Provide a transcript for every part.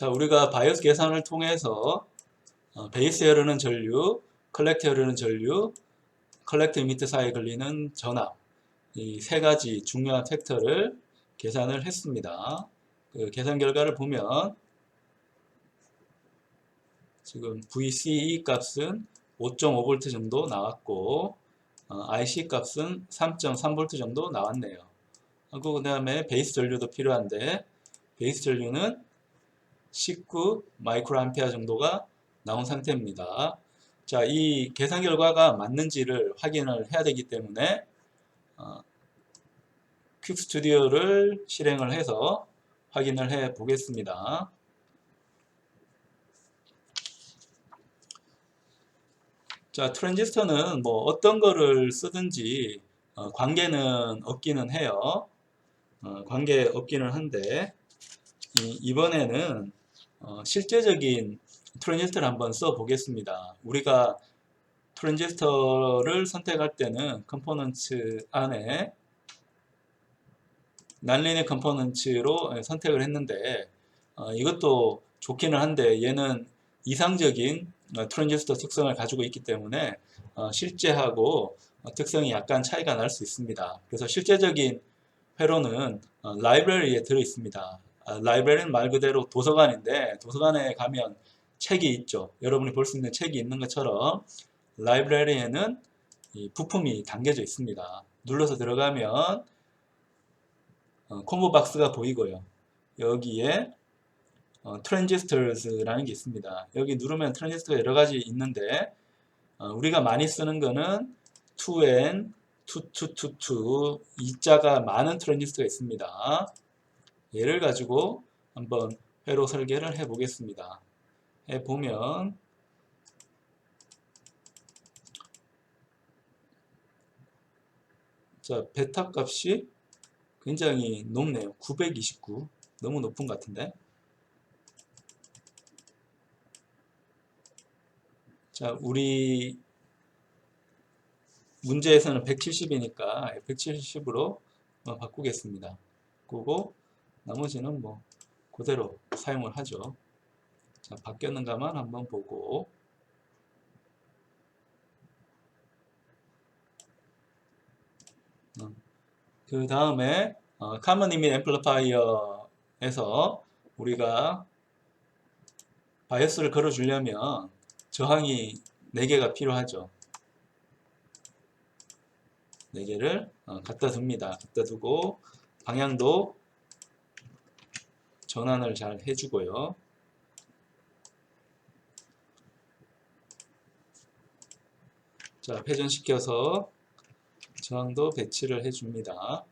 자, 우리가 바이오스 계산을 통해서 베이스에 흐르는 전류, 컬렉터에 흐르는 전류, 컬렉터 이미터 사이에 걸리는 전압, 이 세 가지 중요한 팩터를 계산을 했습니다. 그 계산 결과를 보면 지금 VCE 값은 5.5V 정도 나왔고 IC 값은 3.3V 정도 나왔네요. 그 다음에 베이스 전류도 필요한데 베이스 전류는 19 마이크로암페어 정도가 나온 상태입니다. 자, 이 계산 결과가 맞는지를 확인을 해야 되기 때문에 퀵 스튜디오를 실행을 해서 확인을 해 보겠습니다. 자, 트랜지스터는 뭐 어떤 거를 쓰든지 관계는 없기는 해요. 관계 없기는 한데 이번에는 실제적인 트랜지스터를 한번 써 보겠습니다. 우리가 트랜지스터를 선택할 때는 컴포넌츠 안에 난리네 컴포넌츠로 선택을 했는데 이것도 좋기는 한데 얘는 이상적인 트랜지스터 특성을 가지고 있기 때문에 실제하고 특성이 약간 차이가 날 수 있습니다. 그래서 실제적인 회로는 라이브러리에 들어 있습니다. 라이브러리는 말 그대로 도서관인데 도서관에 가면 책이 있죠. 여러분이 볼 수 있는 책이 있는 것처럼 라이브러리에는 이 부품이 담겨져 있습니다. 눌러서 들어가면 콤보 박스가 보이고요. 여기에 트랜지스터라는 게 있습니다. 여기 누르면 트랜지스터가 여러 가지 있는데 우리가 많이 쓰는 거는 2N, 2222, 이자가 많은 트랜지스터가 있습니다. 얘를 가지고 한번 회로 설계를 해 보겠습니다. 해 보면 자, 베타 값이 굉장히 높네요. 929. 너무 높은 것 같은데. 자, 우리 문제에서는 170이니까 170으로 바꾸겠습니다. 바꾸고 나머지는 뭐 그대로 사용을 하죠. 자, 바뀌었는가만 한번 보고 그 다음에 Common Limit Amplifier에서 우리가 바이어스를 걸어주려면 저항이 4개가 필요하죠. 4개를 갖다 둡니다. 갖다 두고 방향도 전환을 잘 해주고요. 자, 회전시켜서 저항도 배치를 해줍니다.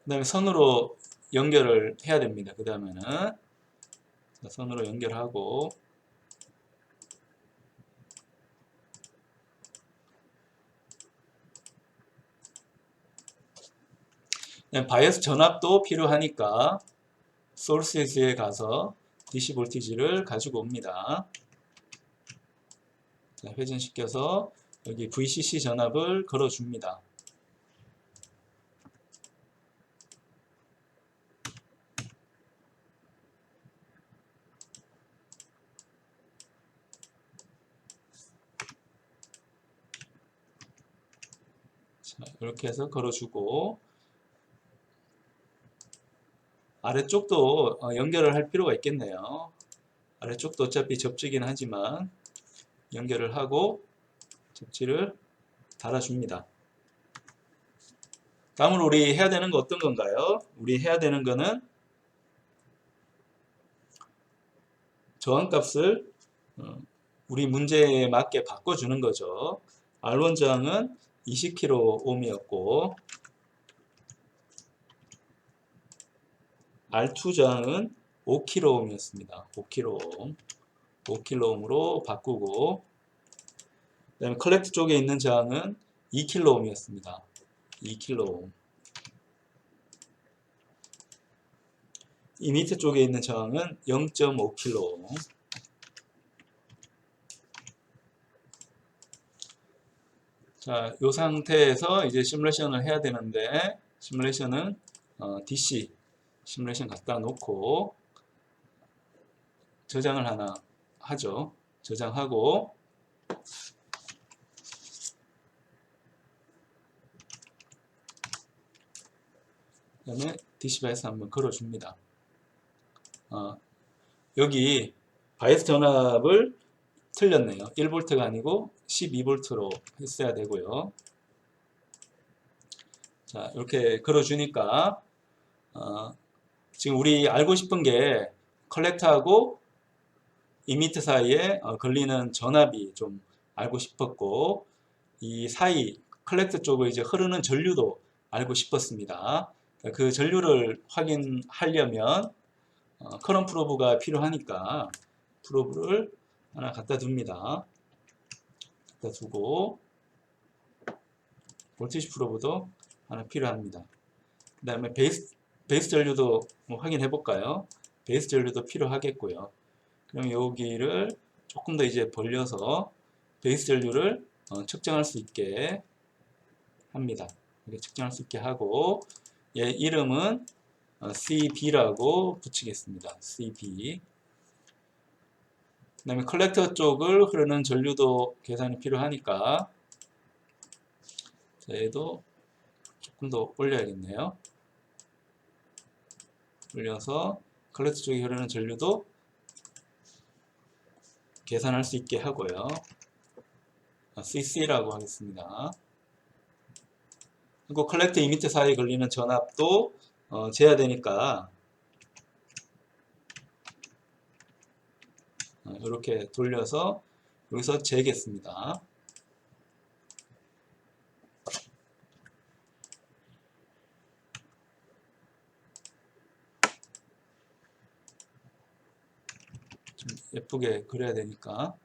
그 다음에 선으로 연결을 해야 됩니다. 그 다음에는 선으로 연결하고 바이어스 전압도 필요하니까 소스에 가서 DC 볼티지를 가지고 옵니다. 자, 회전시켜서 여기 VCC 전압을 걸어줍니다. 자, 이렇게 해서 걸어주고 아래쪽도 연결을 할 필요가 있겠네요. 아래쪽도 어차피 접지긴 하지만 연결을 하고 접지를 달아줍니다. 다음으로 우리 해야 되는 거 어떤 건가요? 우리 해야 되는 거는 저항값을 우리 문제에 맞게 바꿔주는 거죠. R1 저항은 20kΩ이었고 R2 저항은 5kΩ이었습니다. 5kΩ. 5kΩ으로 바꾸고 그 다음에 컬렉트 쪽에 있는 저항은 2kΩ이었습니다. 2kΩ. 이 밑에 쪽에 있는 저항은 0.5kΩ. 자, 이 상태에서 이제 시뮬레이션을 해야 되는데, 시뮬레이션은 DC 시뮬레이션 갖다 놓고 저장을 하나 하죠. 저장하고 그 다음에 DC 바이오스 한번 걸어줍니다. 여기 바이오스 전압을 틀렸네요. 1V가 아니고 12V로 했어야 되고요. 자, 이렇게 걸어주니까 지금 우리 알고 싶은 게 컬렉터하고 이미트 사이에 걸리는 전압이 좀 알고 싶었고, 이 사이 컬렉터 쪽에 이제 흐르는 전류도 알고 싶었습니다. 그 전류를 확인하려면 커런트 프로브가 필요하니까 프로브를 하나 갖다 둡니다. 갖다 두고 볼티지 프로브도 하나 필요합니다. 그 다음에 베이스 전류도 확인해 볼까요? 베이스 전류도 필요하겠고요. 그럼 여기를 조금 더 이제 벌려서 베이스 전류를 측정할 수 있게 합니다. 이렇게 측정할 수 있게 하고, 얘 이름은 CB라고 붙이겠습니다. CB. 그 다음에 컬렉터 쪽을 흐르는 전류도 계산이 필요하니까, 자, 얘도 조금 더 올려야겠네요. 올려서 컬렉터 쪽에 흐르는 전류도 계산할 수 있게 하고요. CC라고 하겠습니다. 그리고 컬렉터 이미터 사이에 걸리는 전압도 재야 되니까 이렇게 돌려서 여기서 재겠습니다. 좀 예쁘게 그려야 되니까.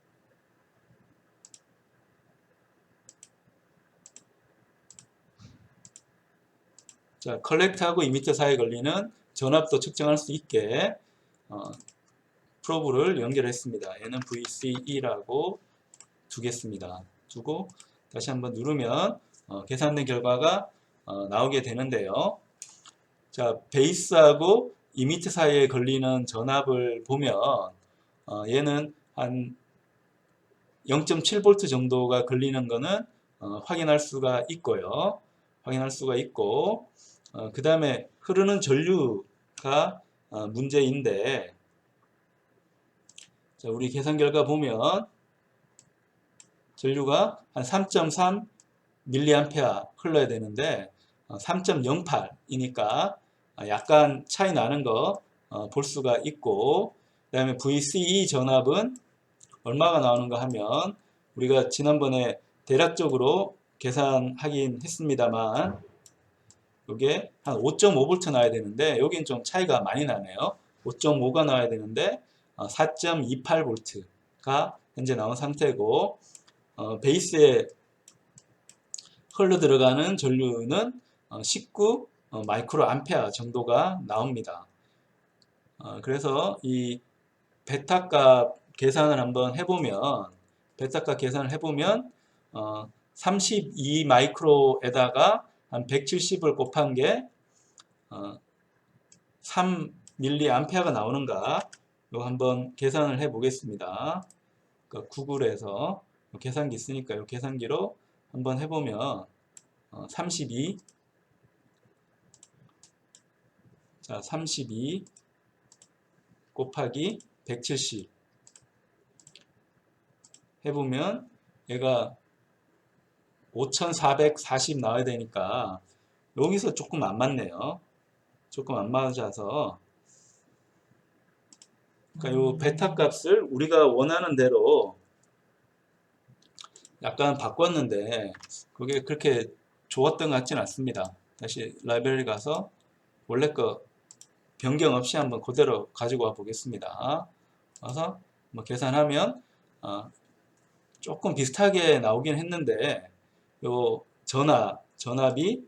자, 컬렉터하고 이미터 사이에 걸리는 전압도 측정할 수 있게 프로브를 연결했습니다. 얘는 VCE라고 두겠습니다. 두고 다시 한번 누르면 계산된 결과가 나오게 되는데요. 자, 베이스하고 이미터 사이에 걸리는 전압을 보면 얘는 한 0.7V 정도가 걸리는 거는 확인할 수가 있고요. 확인할 수가 있고, 그 다음에 흐르는 전류가 문제인데, 자, 우리 계산 결과 보면 전류가 한 3.3 mA 흘러야 되는데 3.08이니까 약간 차이 나는 거 볼 수가 있고, 그 다음에 VCE 전압은 얼마가 나오는가 하면 우리가 지난번에 대략적으로 계산하긴 했습니다만 이게 한 5.5V 나와야 되는데 여긴 좀 차이가 많이 나네요. 5.5가 나와야 되는데 4.28V가 현재 나온 상태고, 베이스에 흘러 들어가는 전류는 19 마이크로 암페어 정도가 나옵니다. 그래서 이 베타 값 계산을 한번 해보면, 베타 값 계산을 해보면 32 마이크로에다가 한 170을 곱한 게 3 밀리암페어가 나오는가, 이거 한번 계산을 해 보겠습니다. 그러니까 구글에서 계산기 있으니까 이 계산기로 한번 해보면 32, 자, 32 곱하기 170 해보면 얘가 5440 나와야 되니까 여기서 조금 안 맞네요. 조금 안 맞아서, 그러니까 요 베타 값을 우리가 원하는 대로 약간 바꿨는데 그게 그렇게 좋았던 것 같지는 않습니다. 다시 라이브러리 가서 원래 거 변경 없이 한번 그대로 가지고 와 보겠습니다. 와서 뭐 계산하면 조금 비슷하게 나오긴 했는데 요 전압이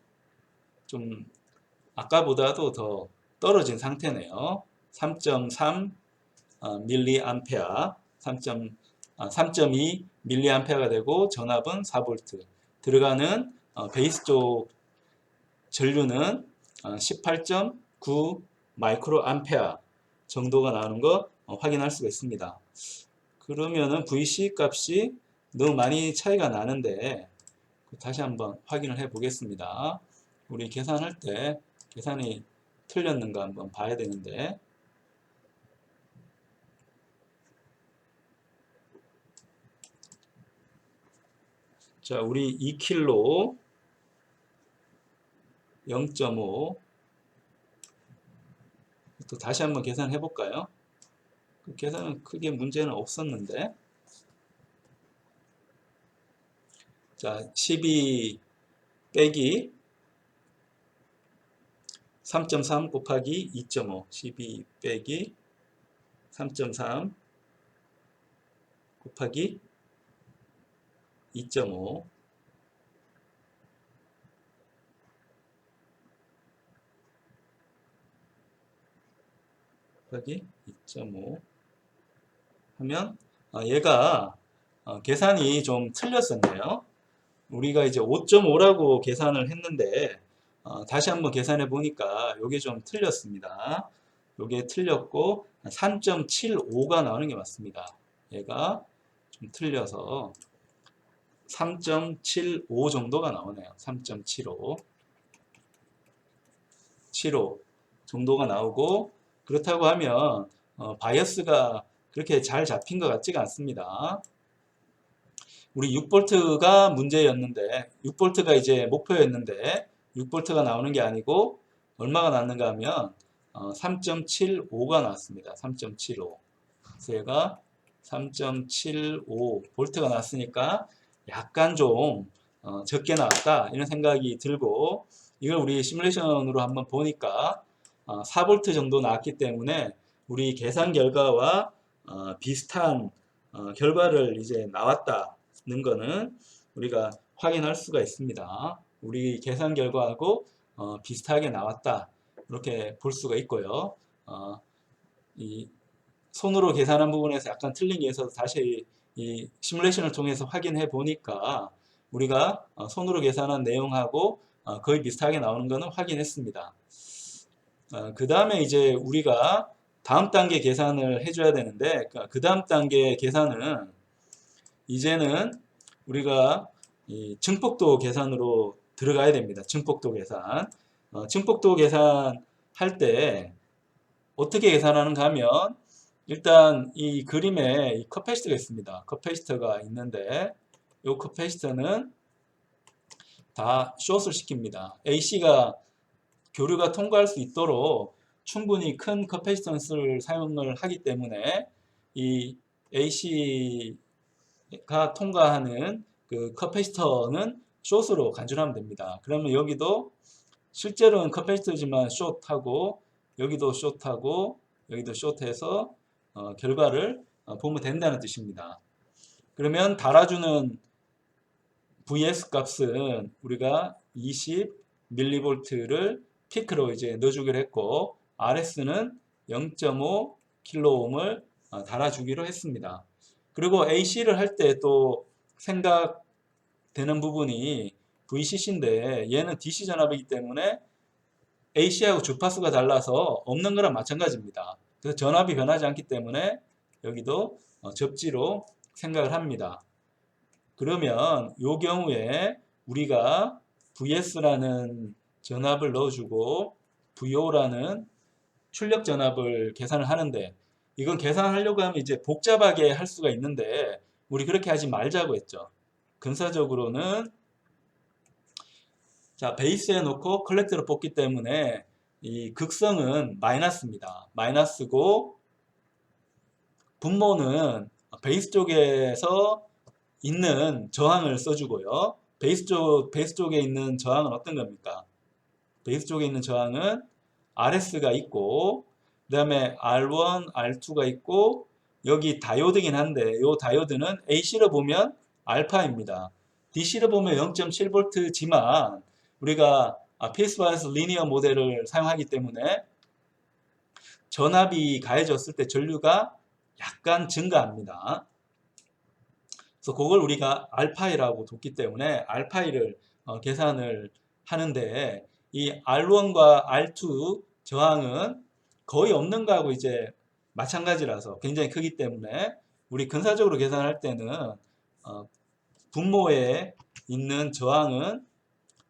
좀 아까보다도 더 떨어진 상태네요. 3.3 밀리암페어, 3.2 밀리암페어가 되고 전압은 4V. 들어가는 베이스 쪽 전류는 18.9 마이크로 암페어 정도가 나오는 거 확인할 수가 있습니다. 그러면은 VC 값이 너무 많이 차이가 나는데 다시 한번 확인을 해 보겠습니다. 우리 계산할 때 계산이 틀렸는가 한번 봐야 되는데, 자, 우리 2kg 0.5 또 다시 한번 계산해 볼까요? 그 계산은 크게 문제는 없었는데, 자, 12 빼기 3.3 곱하기 2.5 12 빼기 3.3 곱하기 2.5 곱하기 2.5 하면 얘가 계산이 좀 틀렸었네요. 우리가 이제 5.5라고 계산을 했는데 다시 한번 계산해 보니까 이게 좀 틀렸습니다. 이게 틀렸고 3.75가 나오는 게 맞습니다. 얘가 좀 틀려서 3.75 정도가 나오네요. 3.75 정도가 나오고, 그렇다고 하면 바이어스가 그렇게 잘 잡힌 것 같지가 않습니다. 우리 6V가 문제였는데 6V가 이제 목표였는데 6V가 나오는 게 아니고 얼마가 나왔는가 하면 3.75가 나왔습니다. 3.75. 그래서 얘가 3.75V가 나왔으니까 약간 좀 적게 나왔다 이런 생각이 들고, 이걸 우리 시뮬레이션으로 한번 보니까 4V 정도 나왔기 때문에 우리 계산 결과와 비슷한 결과를 이제 나왔다는 거는 우리가 확인할 수가 있습니다. 우리 계산 결과하고 비슷하게 나왔다 이렇게 볼 수가 있고요. 이 손으로 계산한 부분에서 약간 틀린 게 있어서 다시 이 시뮬레이션을 통해서 확인해 보니까 우리가 손으로 계산한 내용하고 거의 비슷하게 나오는 것은 확인했습니다. 그 다음에 이제 우리가 다음 단계 계산을 해줘야 되는데, 그 다음 단계 계산은 이제는 우리가 이 증폭도 계산으로 들어가야 됩니다. 증폭도 계산. 증폭도 계산할 때 어떻게 계산하는가 하면, 일단 이 그림에 이 커패시터가 있습니다. 커패시터가 있는데 이 커패시터는 다 숏을 시킵니다. AC가 교류가 통과할 수 있도록 충분히 큰 커패시턴스를 사용을 하기 때문에 이 AC가 통과하는 그 커패시터는 숏으로 간주하면 됩니다. 그러면 여기도 실제로는 커패시터지만 숏하고 여기도 숏하고 여기도 숏해서 결과를 보면 된다는 뜻입니다. 그러면 달아주는 VS 값은 우리가 20mV를 피크로 이제 넣어주기로 했고, RS는 0.5 kΩ을 달아주기로 했습니다. 그리고 AC를 할 때 또 생각되는 부분이 VCC인데 얘는 DC 전압이기 때문에 AC하고 주파수가 달라서 없는 거랑 마찬가지입니다. 그래서 전압이 변하지 않기 때문에 여기도 접지로 생각을 합니다. 그러면 이 경우에 우리가 VS라는 전압을 넣어주고 VO라는 출력 전압을 계산을 하는데, 이건 계산하려고 하면 이제 복잡하게 할 수가 있는데 우리 그렇게 하지 말자고 했죠. 근사적으로는 자, 베이스에 놓고 컬렉터를 뽑기 때문에 이 극성은 마이너스입니다. 마이너스고 분모는 베이스 쪽에서 있는 저항을 써주고요. 베이스 쪽에 있는 저항은 어떤 겁니까? 베이스 쪽에 있는 저항은 RS가 있고, 그 다음에 R1, R2가 있고, 여기 다이오드긴 한데, 이 다이오드는 AC로 보면 알파입니다. DC로 보면 0.7V지만, 우리가 페이스 바이어스 리니어 모델을 사용하기 때문에 전압이 가해졌을 때 전류가 약간 증가합니다. 그래서 그걸 우리가 알파이라고 뒀기 때문에 알파이를 계산을 하는데, 이 R1과 R2 저항은 거의 없는 거하고 이제 마찬가지라서 굉장히 크기 때문에 우리 근사적으로 계산할 때는 분모에 있는 저항은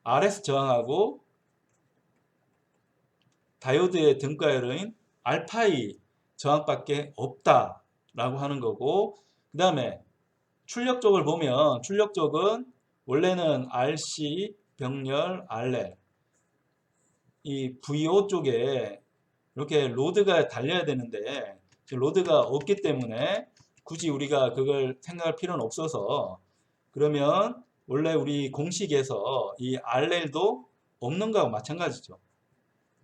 RS 저항하고 다이오드의 등가열인 알파이 저항밖에 없다라고 하는 거고, 그 다음에 출력 쪽을 보면 출력 쪽은 원래는 RC, 병렬, RL 이 VO 쪽에 이렇게 로드가 달려야 되는데 로드가 없기 때문에 굳이 우리가 그걸 생각할 필요는 없어서, 그러면 원래 우리 공식에서 이 RL도 없는 거하고 마찬가지죠.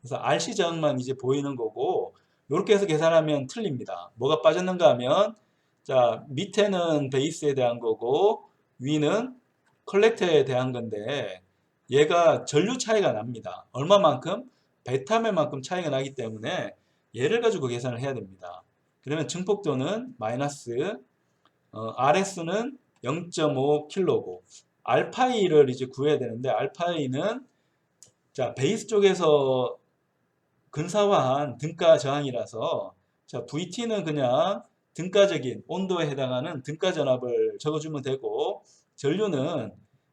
그래서 RC 저항만 이제 보이는 거고, 이렇게 해서 계산하면 틀립니다. 뭐가 빠졌는가 하면, 자, 밑에는 베이스에 대한 거고 위는 컬렉터에 대한 건데, 얘가 전류 차이가 납니다. 얼마만큼? 베타멜만큼 차이가 나기 때문에 얘를 가지고 계산을 해야 됩니다. 그러면 증폭도는 마이너스, RS는 0.5kg고, 알파이를 이제 구해야 되는데, 알파이는 자, 베이스 쪽에서 근사화한 등가 저항이라서, 자, VT는 그냥 등가적인 온도에 해당하는 등가 전압을 적어주면 되고, 전류는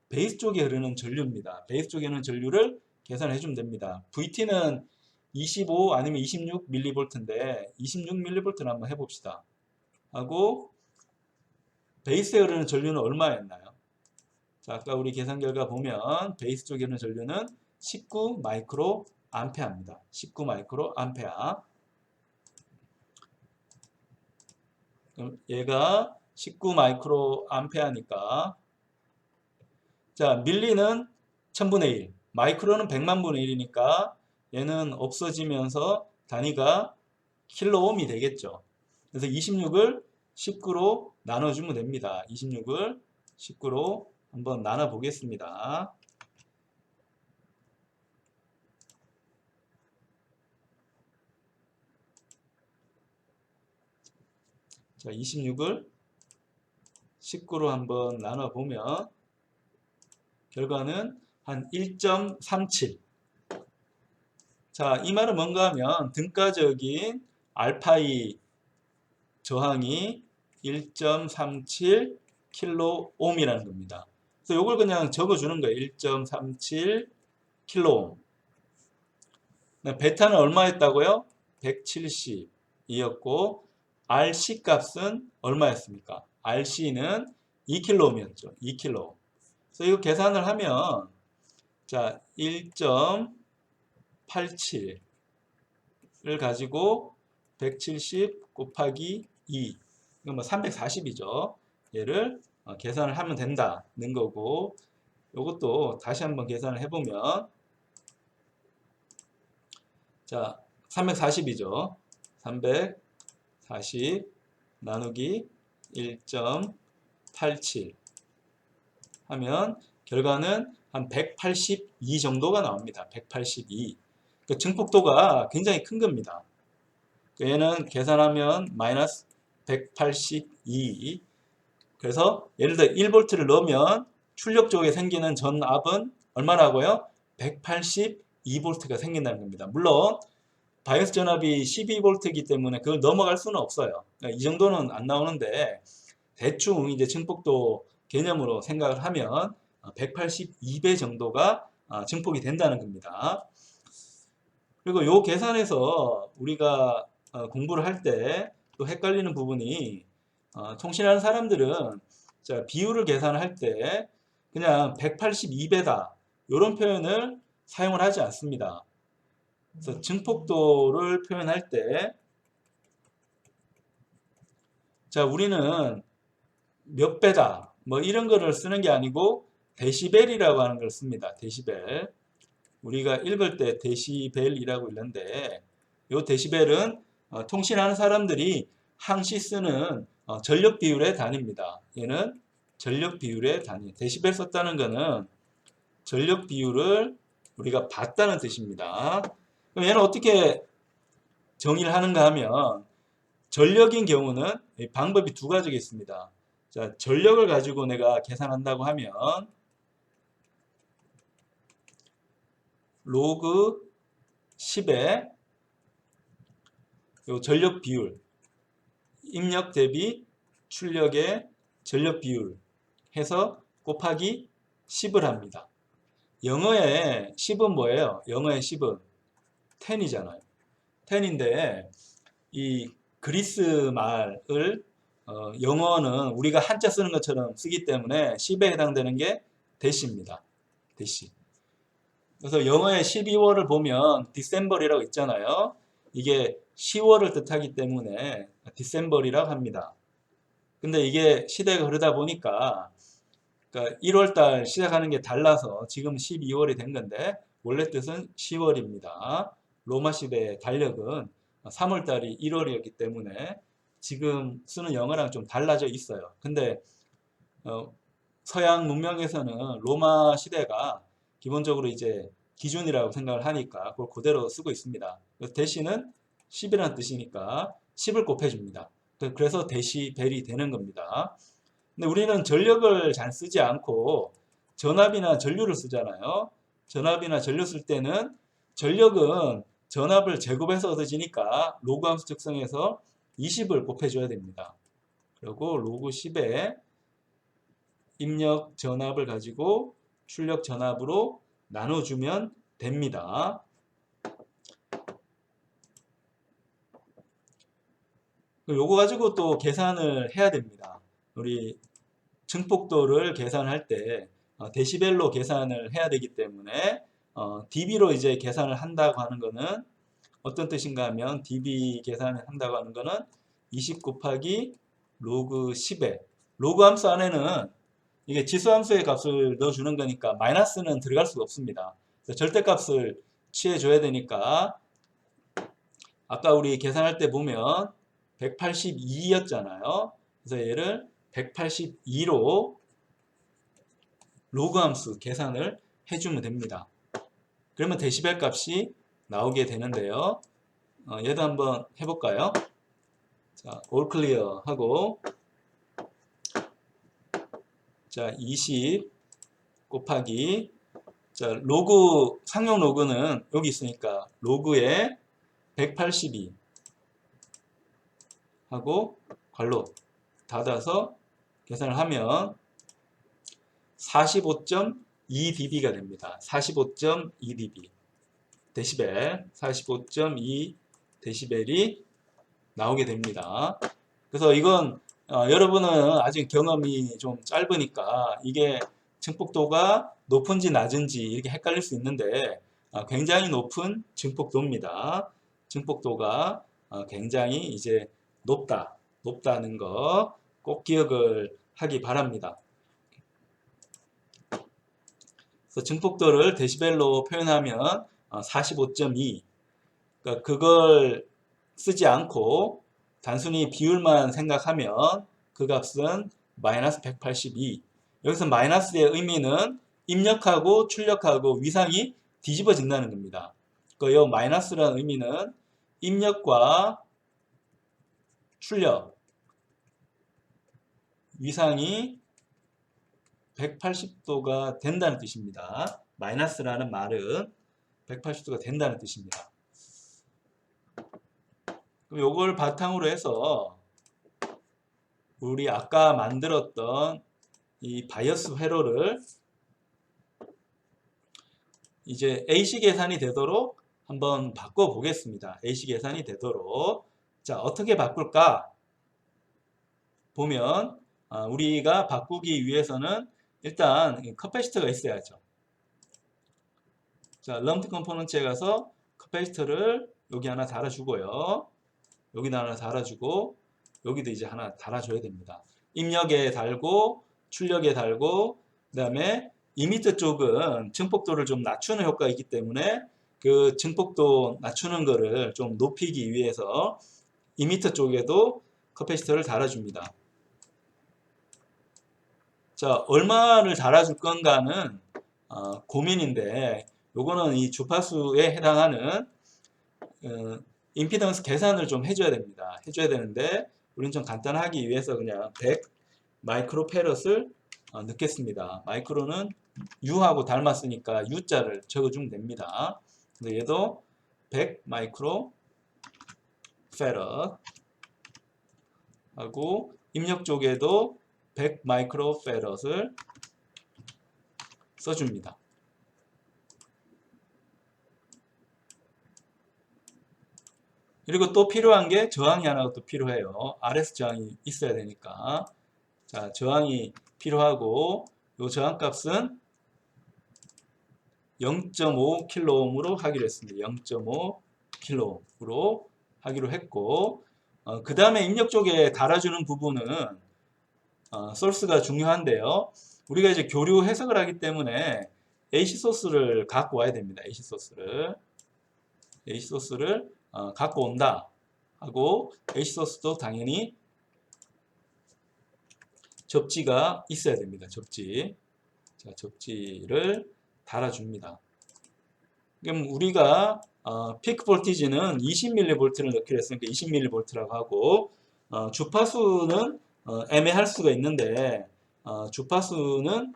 베이스 쪽에 흐르는 전류입니다. 베이스 쪽에 있는 전류를 계산해 주면 됩니다. VT는 25 아니면 26mV인데 26mV를 한번 해봅시다. 하고 베이스에 흐르는 전류는 얼마였나요? 자, 아까 우리 계산 결과 보면 베이스 쪽에 있는 전류는 19 마이크로 암페아입니다. 19 마이크로 암페아. 그럼 얘가 19 마이크로 암페아니까, 자, 밀리는 1000분의 1, 마이크로는 100만분의 1이니까 얘는 없어지면서 단위가 킬로옴이 되겠죠. 그래서 26을 19로 나눠주면 됩니다. 26을 19로 한번 나눠 보겠습니다. 자, 26을 19로 한번 나눠 보면 결과는 한 1.37. 자, 이 말은 뭔가 하면 등가적인 알파이 저항이 1.37 킬로옴이라는 겁니다. 그래서 이걸 그냥 적어주는 거예요. 1.37 킬로옴. 베타는 얼마였다고요? 170이었고, RC 값은 얼마였습니까? RC는 2킬로옴이었죠. 2킬로옴. 그래서 이거 계산을 하면, 자, 1.87을 가지고 170 곱하기 2, 이건 뭐 340이죠. 얘를 계산을 하면 된다는 거고, 이것도 다시 한번 계산을 해보면, 자, 340이죠. 340 나누기 1.87 하면 결과는 한 182 정도가 나옵니다. 182. 그 증폭도가 굉장히 큰 겁니다. 얘는 계산하면 마이너스 182. 그래서 예를 들어 1V를 넣으면 출력 쪽에 생기는 전압은 얼마라고요? 182V가 생긴다는 겁니다. 물론 바이오스 전압이 12V이기 때문에 그걸 넘어갈 수는 없어요. 이 정도는 안 나오는데 대충 이제 증폭도 개념으로 생각을 하면 182배 정도가 증폭이 된다는 겁니다. 그리고 이 계산에서 우리가 공부를 할 때 또 헷갈리는 부분이, 통신하는 사람들은 자, 비율을 계산할 때 그냥 182배다 이런 표현을 사용을 하지 않습니다. 그래서 증폭도를 표현할 때, 자, 우리는 몇 배다 뭐 이런 거를 쓰는 게 아니고 데시벨이라고 하는 걸 씁니다. 데시벨. 우리가 읽을 때 데시벨이라고 읽는데, 이 데시벨은 통신하는 사람들이 항시 쓰는 전력 비율의 단위입니다. 얘는 전력 비율의 단위. 데시벨 썼다는 거는 전력 비율을 우리가 봤다는 뜻입니다. 그럼 얘는 어떻게 정의를 하는가 하면, 전력인 경우는 방법이 두 가지가 있습니다. 자, 전력을 가지고 내가 계산한다고 하면 로그 10의 요 전력 비율, 입력 대비 출력의 전력 비율 해서 곱하기 10을 합니다. 영어의 10은 뭐예요? 영어의 10은 10이잖아요. 10인데 이 그리스 말을 영어는 우리가 한자 쓰는 것처럼 쓰기 때문에 10에 해당되는 게 대시입니다. 대시. 그래서 영어의 12월을 보면 디셈벌이라고 있잖아요. 이게 10월을 뜻하기 때문에 디셈벌이라고 합니다. 근데 이게 시대가 흐르다 보니까 그러니까 1월달 시작하는 게 달라서 지금 12월이 된 건데 원래 뜻은 10월입니다. 로마 시대의 달력은 3월달이 1월이었기 때문에 지금 쓰는 영어랑 좀 달라져 있어요. 근데 서양 문명에서는 로마 시대가 기본적으로 이제 기준이라고 생각을 하니까 그걸 그대로 쓰고 있습니다. 대시는 10이라는 뜻이니까 10을 곱해줍니다. 그래서 데시벨이 되는 겁니다. 근데 우리는 전력을 잘 쓰지 않고 전압이나 전류를 쓰잖아요. 전압이나 전류 쓸 때는 전력은 전압을 제곱해서 얻어지니까 로그 함수 특성에서 20을 곱해줘야 됩니다. 그리고 로그 10에 입력 전압을 가지고 출력 전압으로 나눠주면 됩니다. 요거 가지고 또 계산을 해야 됩니다. 우리 증폭도를 계산할 때 데시벨로 계산을 해야 되기 때문에 dB로 이제 계산을 한다고 하는 거는 어떤 뜻인가 하면 dB 계산을 한다고 하는 거는 20 곱하기 로그 10에 로그 함수 안에는 이게 지수 함수의 값을 넣어주는 거니까 마이너스는 들어갈 수가 없습니다. 절대값을 취해줘야 되니까 아까 우리 계산할 때 보면 182였잖아요. 그래서 얘를 182로 로그 함수 계산을 해주면 됩니다. 그러면 데시벨 값이 나오게 되는데요. 얘도 한번 해볼까요? 자, 올 클리어 하고 자, 20 곱하기 자, 로그 상용 로그는 여기 있으니까 로그에 182 하고 괄호 닫아서 계산을 하면 45.2dB가 됩니다. 45.2dB 데시벨 45.2 데시벨이 나오게 됩니다. 그래서 이건 여러분은 아직 경험이 좀 짧으니까 이게 증폭도가 높은지 낮은지 이렇게 헷갈릴 수 있는데 굉장히 높은 증폭도입니다. 증폭도가 굉장히 이제 높다는 거 꼭 기억을 하기 바랍니다. 그래서 증폭도를 데시벨로 표현하면 45.2 그러니까 그걸 쓰지 않고 단순히 비율만 생각하면 그 값은 마이너스 182 여기서 마이너스의 의미는 입력하고 출력하고 위상이 뒤집어진다는 겁니다. 그러니까 이 마이너스라는 의미는 입력과 출력 위상이 180도가 된다는 뜻입니다. 마이너스라는 말은 180도가 된다는 뜻입니다. 그럼 이걸 바탕으로 해서 우리 아까 만들었던 이 바이어스 회로를 이제 AC 계산이 되도록 한번 바꿔 보겠습니다. AC 계산이 되도록 자 어떻게 바꿀까 보면 우리가 바꾸기 위해서는 일단 커패시터가 있어야죠. 자 럼드 컴포넌트에 가서 커패시터를 여기 하나 달아주고요. 여기다 하나 달아주고 여기도 이제 하나 달아줘야 됩니다. 입력에 달고 출력에 달고 그 다음에 이미터 쪽은 증폭도를 좀 낮추는 효과가 있기 때문에 그 증폭도 낮추는 거를 좀 높이기 위해서 이미터 쪽에도 커패시터를 달아줍니다. 자 얼마를 달아줄 건가는 고민인데 요거는 이 주파수에 해당하는 임피던스 계산을 좀 해줘야 됩니다. 해줘야 되는데 우리는 좀 간단하기 위해서 그냥 100 마이크로페럿을 넣겠습니다. 마이크로는 U하고 닮았으니까 U자를 적어주면 됩니다. 그래서 얘도 100 마이크로 페럿 하고 입력 쪽에도 100 마이크로 페럿을 써줍니다. 그리고 또 필요한 게 저항이 하나가 또 필요해요. RS 저항이 있어야 되니까. 자, 저항이 필요하고 이 저항 값은 0.5kΩ으로 하기로 했습니다. 0.5kΩ로 하기로 했고 그 다음에 입력 쪽에 달아주는 부분은 소스가 중요한데요. 우리가 이제 교류 해석을 하기 때문에 AC 소스를 갖고 와야 됩니다. AC 소스를 갖고 온다 하고 AC 소스도 당연히 접지가 있어야 됩니다. 접지. 자, 접지를 달아줍니다. 그럼 우리가 피크 볼티지는 20mV를 넣기로 했으니까 20mV라고 하고 주파수는 애매할 수가 있는데 주파수는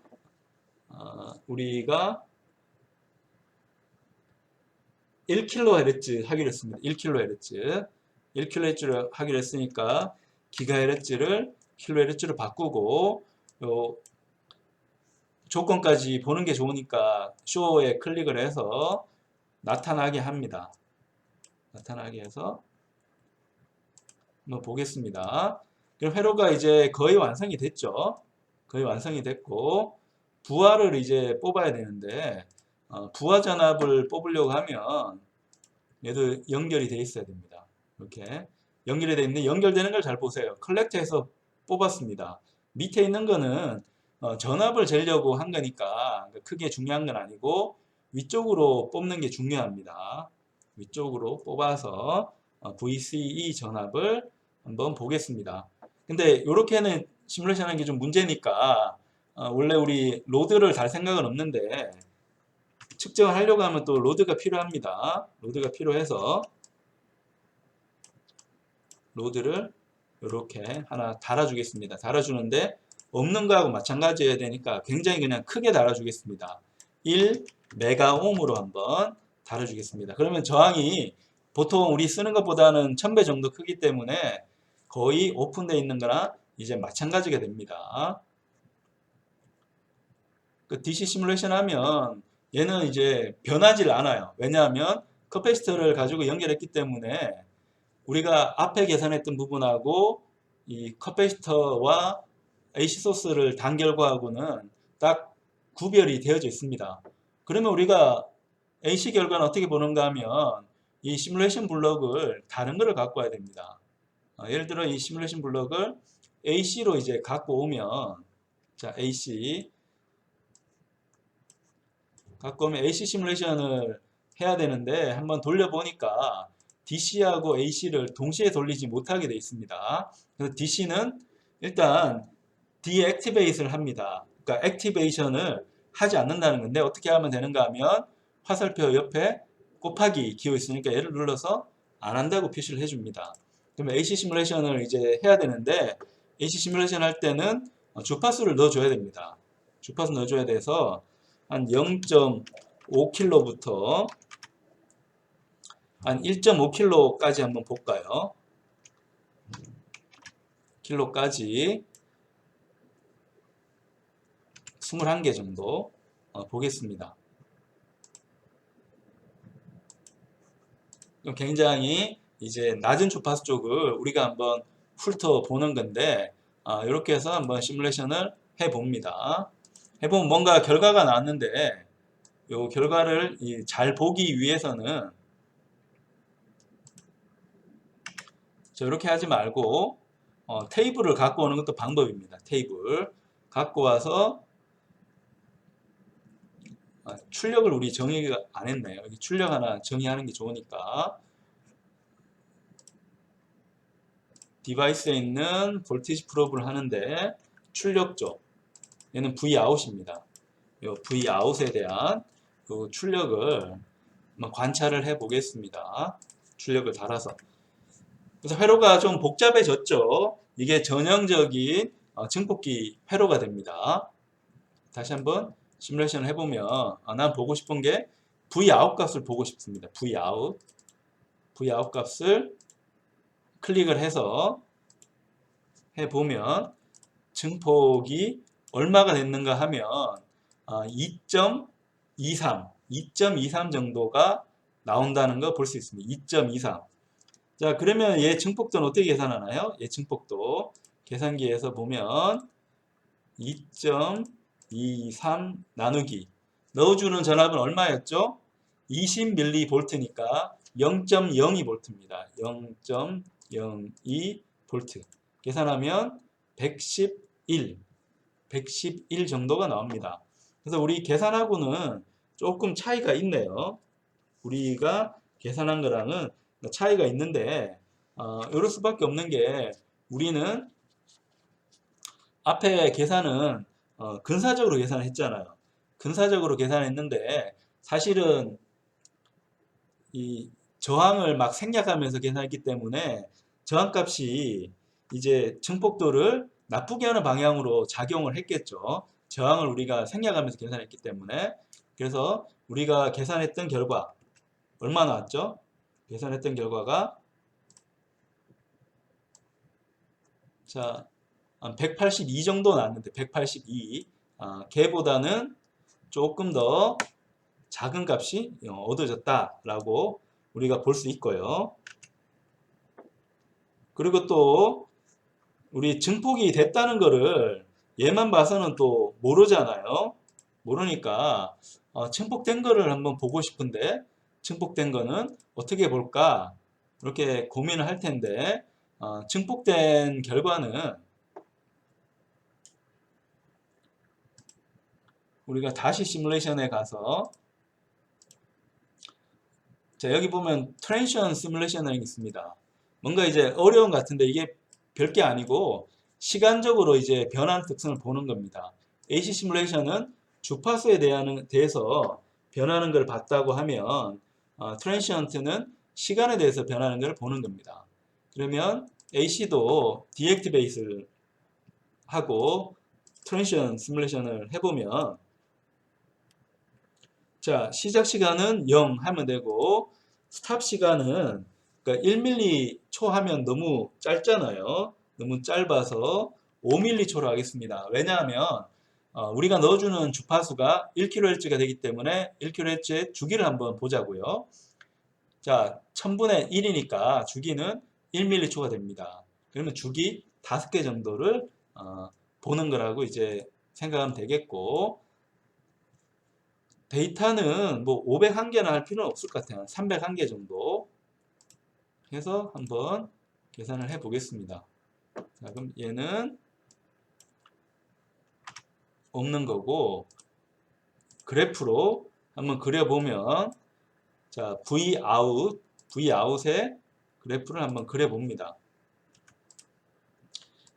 우리가 1kHz 하기로 했습니다. 1kHz를 하기로 했으니까 기가헤르츠를 킬로헤르츠로 바꾸고 요 조건까지 보는 게 좋으니까 쇼에 클릭을 해서 나타나게 합니다. 나타나게 해서 한번 보겠습니다. 그럼 회로가 이제 거의 완성이 됐죠. 거의 완성이 됐고 부하를 이제 뽑아야 되는데 부하 전압을 뽑으려고 하면 얘도 연결이 돼 있어야 됩니다. 이렇게 연결이 돼 있는데 연결되는 걸 잘 보세요. 컬렉터에서 뽑았습니다. 밑에 있는 거는 전압을 재려고 한 거니까 크게 중요한 건 아니고 위쪽으로 뽑는 게 중요합니다. 위쪽으로 뽑아서 VCE 전압을 한번 보겠습니다. 근데 이렇게는 시뮬레이션 하는 게 좀 문제니까 원래 우리 로드를 달 생각은 없는데 측정을 하려고 하면 또 로드가 필요합니다. 로드가 필요해서 로드를 이렇게 하나 달아주겠습니다. 달아주는데 없는 거하고 마찬가지여야 되니까 굉장히 그냥 크게 달아주겠습니다. 1메가옴으로 한번 달아주겠습니다. 그러면 저항이 보통 우리 쓰는 것보다는 1000배 정도 크기 때문에 거의 오픈되어 있는 거나 이제 마찬가지가 됩니다. 그 DC 시뮬레이션 하면 얘는 이제 변하질 않아요. 왜냐하면 커패시터를 가지고 연결했기 때문에 우리가 앞에 계산했던 부분하고 이 커패시터와 AC 소스를 단 결과하고는 딱 구별이 되어져 있습니다. 그러면 우리가 AC 결과는 어떻게 보는가 하면 이 시뮬레이션 블록을 다른 거를 갖고 와야 됩니다. 예를 들어 이 시뮬레이션 블록을 AC로 이제 갖고 오면 자 AC 갖고 오면 AC 시뮬레이션을 해야 되는데 한번 돌려보니까 DC하고 AC를 동시에 돌리지 못하게 되어 있습니다. 그래서 DC는 일단 디액티베이트를 합니다. 그러니까 액티베이션을 하지 않는다는 건데 어떻게 하면 되는가 하면 화살표 옆에 곱하기 기호 있으니까 얘를 눌러서 안 한다고 표시를 해줍니다. 그러면 AC 시뮬레이션을 이제 해야 되는데 AC 시뮬레이션 할 때는 주파수를 넣어줘야 됩니다. 주파수 넣어줘야 돼서 한 0.5kHz부터 한 1.5kHz까지 한번 볼까요? 킬로까지 21개 정도 보겠습니다. 굉장히 이제 낮은 주파수 쪽을 우리가 한번 훑어보는 건데 이렇게 해서 한번 시뮬레이션을 해봅니다. 해보면 뭔가 결과가 나왔는데 이 결과를 잘 보기 위해서는 이렇게 하지 말고 테이블을 갖고 오는 것도 방법입니다. 테이블 갖고 와서 출력을 우리 정의 안 했네요. 여기 출력 하나 정의하는 게 좋으니까 디바이스에 있는 볼티지 프로브를 하는데 출력 쪽 얘는 Vout입니다. 이 Vout에 대한 이 출력을 한번 관찰을 해 보겠습니다. 출력을 달아서. 그래서 회로가 좀 복잡해졌죠. 이게 전형적인 증폭기 회로가 됩니다. 다시 한번 시뮬레이션을 해보면 난 보고 싶은 게 Vout 값을 보고 싶습니다. Vout 값을 클릭을 해서 해보면 증폭이 얼마가 됐는가 하면 2.23 정도가 나온다는 거 볼 수 있습니다. 2.23. 자, 그러면 얘 증폭도는 어떻게 계산하나요? 얘 증폭도 계산기에서 보면 2.23 나누기 넣어주는 전압은 얼마였죠? 20mV니까 0.02V입니다. 0.02V 계산하면 111 정도가 나옵니다. 그래서 우리 계산하고는 조금 차이가 있네요. 우리가 계산한 거랑은 차이가 있는데 이럴 수밖에 없는 게 우리는 앞에 계산은 근사적으로 계산을 했잖아요. 근사적으로 계산했는데 사실은 이 저항을 막 생략하면서 계산했기 때문에 저항값이 이제 증폭도를 나쁘게 하는 방향으로 작용을 했겠죠. 저항을 우리가 생략하면서 계산했기 때문에. 그래서 우리가 계산했던 결과 얼마 나왔죠? 계산했던 결과가 자, 182 정도 나왔는데 182 걔보다는 조금 더 작은 값이 얻어졌다라고 우리가 볼 수 있고요. 그리고 또 우리 증폭이 됐다는 거를 얘만 봐서는 또 모르잖아요. 모르니까 증폭된 거를 한번 보고 싶은데 증폭된 거는 어떻게 볼까 이렇게 고민을 할 텐데 증폭된 결과는 우리가 다시 시뮬레이션에 가서 자, 여기 보면 트랜지션 시뮬레이션이 있습니다. 뭔가 이제 어려운 것 같은데 이게 별게 아니고 시간적으로 이제 변한 특성을 보는 겁니다. AC 시뮬레이션은 주파수에 대해서 변하는 걸 봤다고 하면 트랜지션트는 시간에 대해서 변하는 걸 보는 겁니다. 그러면 AC도 디액티베이트를 하고 트랜지션 시뮬레이션을 해보면 자, 시작 시간은 0 하면 되고 스탑 시간은 그러니까 1m초 하면 너무 짧잖아요. 너무 짧아서 5m초로 하겠습니다. 왜냐하면 우리가 넣어주는 주파수가 1kHz가 되기 때문에 1kHz의 주기를 한번 보자고요. 자, 1000분의 1이니까 주기는 1m초가 됩니다. 그러면 주기 5개 정도를 보는 거라고 이제 생각하면 되겠고 데이터는 뭐 501개나 할 필요는 없을 것 같아요. 301개 정도 해서 한번 계산을 해 보겠습니다. 자, 그럼 얘는 없는 거고 그래프로 한번 그려보면 자, Vout의 그래프를 한번 그려봅니다.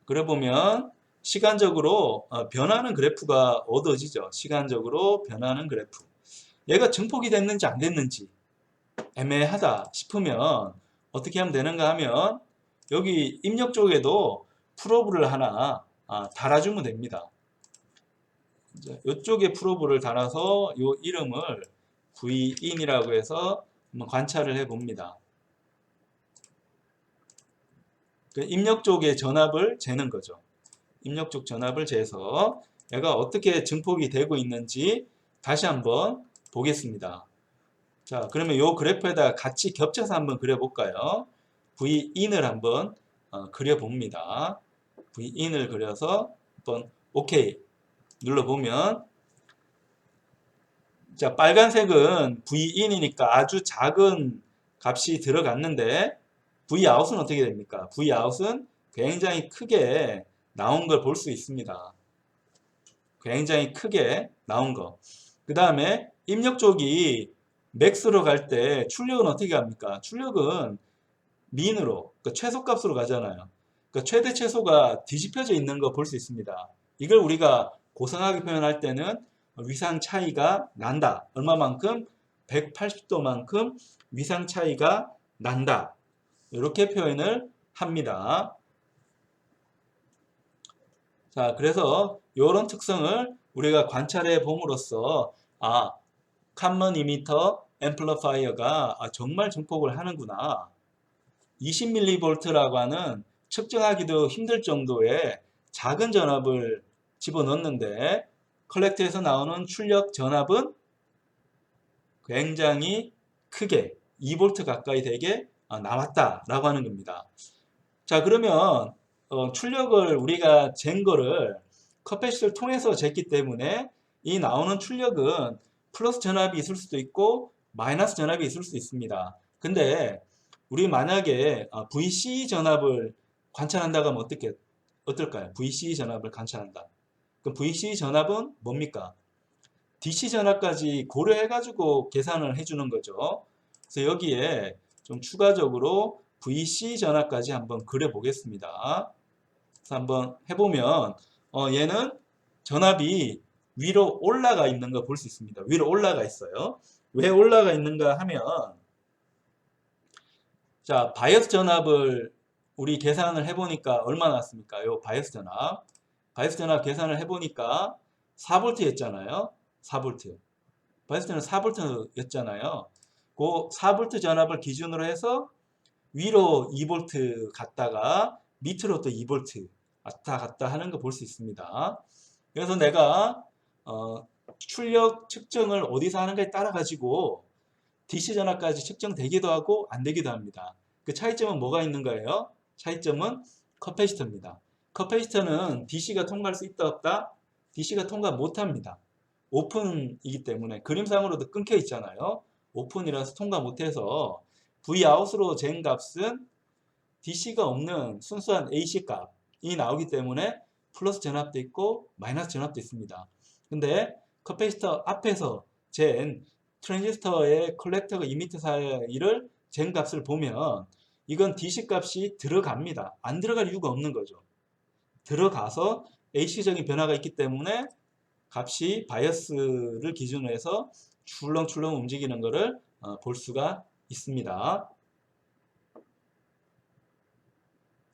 그려보면 시간적으로 변하는 그래프가 얻어지죠. 시간적으로 변하는 그래프. 얘가 증폭이 됐는지 안 됐는지 애매하다 싶으면 어떻게 하면 되는가 하면 여기 입력 쪽에도 프로브를 하나 달아주면 됩니다. 이쪽에 프로브를 달아서 이 이름을 Vin이라고 해서 한번 관찰을 해 봅니다. 입력 쪽의 전압을 재는 거죠. 입력 쪽 전압을 재서 얘가 어떻게 증폭이 되고 있는지 다시 한번 보겠습니다. 자, 그러면 이 그래프에다 같이 겹쳐서 한번 그려볼까요? Vin을 한번 그려봅니다. Vin을 그려서 한번 OK 눌러보면 자, 빨간색은 Vin이니까 아주 작은 값이 들어갔는데 Vout은 어떻게 됩니까? Vout은 굉장히 크게 나온 걸 볼 수 있습니다. 굉장히 크게 나온 거. 그 다음에 입력 쪽이 맥스로 갈 때 출력은 어떻게 합니까? 출력은 민으로, 그러니까 최소값으로 가잖아요. 그러니까 최대 최소가 뒤집혀져 있는 거 볼 수 있습니다. 이걸 우리가 고상하게 표현할 때는 위상 차이가 난다. 얼마만큼? 180도만큼 위상 차이가 난다. 이렇게 표현을 합니다. 자, 그래서 이런 특성을 우리가 관찰해 봄으로써 common emitter amplifier가 정말 증폭을 하는구나. 20mV라고 하는 측정하기도 힘들 정도의 작은 전압을 집어넣는데 컬렉터에서 나오는 출력 전압은 굉장히 크게 2V 가까이 되게 나왔다라고 하는 겁니다. 자, 그러면 출력을 우리가 잰 거를 커패시터를 통해서 쟀기 때문에 이 나오는 출력은 플러스 전압이 있을 수도 있고 마이너스 전압이 있을 수 있습니다. 근데 우리 만약에 VC 전압을 관찰한다고 하면 어떨까요? VC 전압을 관찰한다. 그럼 VC 전압은 뭡니까? DC 전압까지 고려해가지고 계산을 해주는 거죠. 그래서 여기에 좀 추가적으로 VC 전압까지 한번 그려보겠습니다. 그래서 한번 해보면 얘는 전압이 위로 올라가 있는 거 볼 수 있습니다. 위로 올라가 있어요. 왜 올라가 있는가 하면 자, 바이어스 전압을 우리 계산을 해보니까 얼마 나왔습니까? 요 바이어스 전압. 바이어스 전압 계산을 해보니까 4V였잖아요. 4V. 바이어스 전압 4V였잖아요. 그 4V 전압을 기준으로 해서 위로 2V 갔다가 밑으로 또 2V 왔다 갔다 하는 거 볼 수 있습니다. 그래서 내가 출력 측정을 어디서 하는가에 따라 가지고 DC 전압까지 측정되기도 하고 안 되기도 합니다. 그 차이점은 뭐가 있는 거예요? 차이점은 커패시터입니다. 커패시터는 DC가 통과할 수 있다 없다? DC가 통과 못합니다. 오픈이기 때문에 그림상으로도 끊겨 있잖아요. 오픈이라서 통과 못해서 Vout으로 잰 값은 DC가 없는 순수한 AC 값이 나오기 때문에 플러스 전압도 있고 마이너스 전압도 있습니다. 근데 커패시터 앞에서 잰 트랜지스터의 컬렉터와 이미터 사이를 잰 값을 보면 이건 DC 값이 들어갑니다. 안 들어갈 이유가 없는 거죠. 들어가서 AC적인 변화가 있기 때문에 값이 바이어스를 기준으로 해서 출렁출렁 움직이는 것을 볼 수가 있습니다.